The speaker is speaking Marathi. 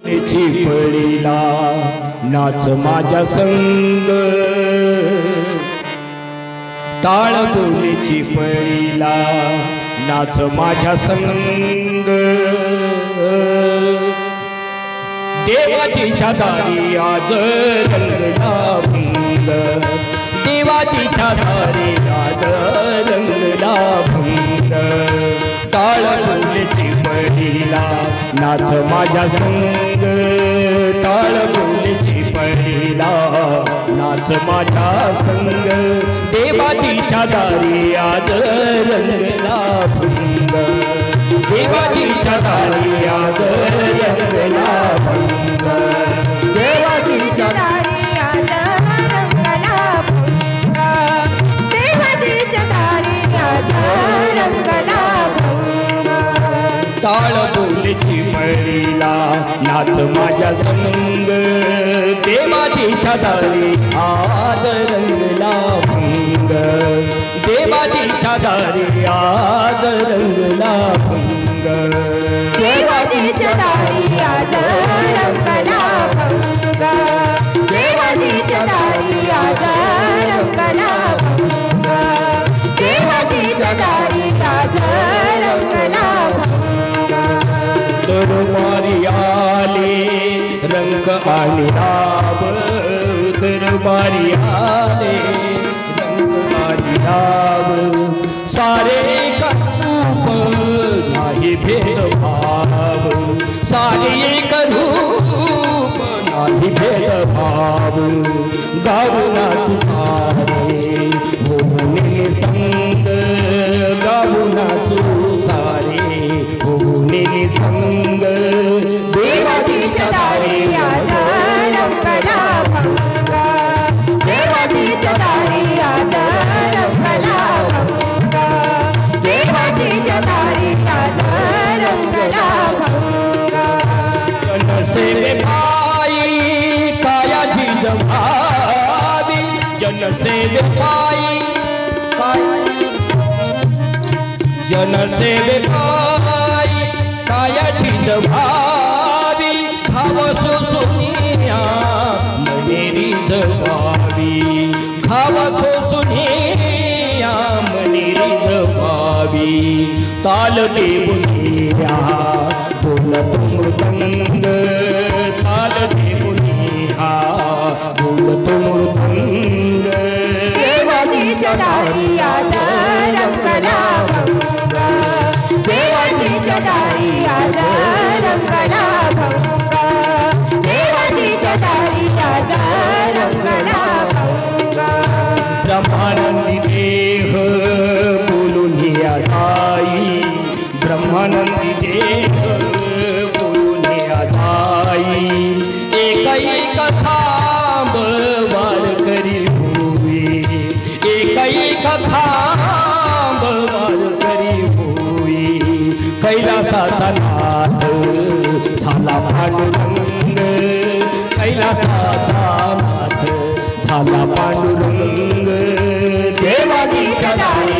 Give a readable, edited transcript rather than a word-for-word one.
चिपळीला नाच माझ्या संग, टाळ बोले चिपळीला नाच माझ्या संग. देवाची दारी आज रंगला भंग, देवाची दारी आज रंगला भंग. टाळ बोले चिपळीला नाच माझ्या संग, टाळ बोले चिपळीला नाच माझ्या संग. देवाची दारी आज रंगला भंग, देवाची दारी आज रंगला भंग. देवाची दारी आज रंगला भंग, देवाची दारी आज रंगला भंग. टाळ बोले चिपळीला नाच माझ्या संग, देवाची दारी आज रंगला भंग, देवाची दारी आज रंगला भंग. देवाची दारी आज रंगला भंग, देवाची दारी आज रंगला भंग, देवाची दारी आज रंगला भंग. दरबारी आले रंग आणि राव, दरबारी आले रंग आणि राव. सारे रूप नाही भेदभाव, सारे एक रूप नाही भेदभाव. गावना तुझारे होणे संग, गावना तुझारे होणे संग. देवाची दारी आज रंगला भंग, देवाची दारी आज रंगला भंग, देवाची दारी आज रंगला भंग. जनसेवे पायी कायाची जमावी, जनसेवे पायी जनसेवे पायी कायाची जमावी. खाव सोसुनिया मनेरी जबावी, खाव सोसुनिया मनेरी जबावी. ताल देऊनिया बोलत मृदंग, ताल देऊनिया बोलत मृदंग. देवाची दारी आज रंगला भंग, देवाची दारी आज रंगला भंग, देवाची दारी आज रंगला भंग. ब्रह्मानंदी देह बोलून या ताई, ब्रह्मानंदी देह बोलून या ताई. एक एक खांब वार करी होई, एक एक खांब वार करी होई. कैलासाचा नाथ झाला पांडुरंग, कैलासाचा नाथ झाला पांडुरंग. देवाची दारी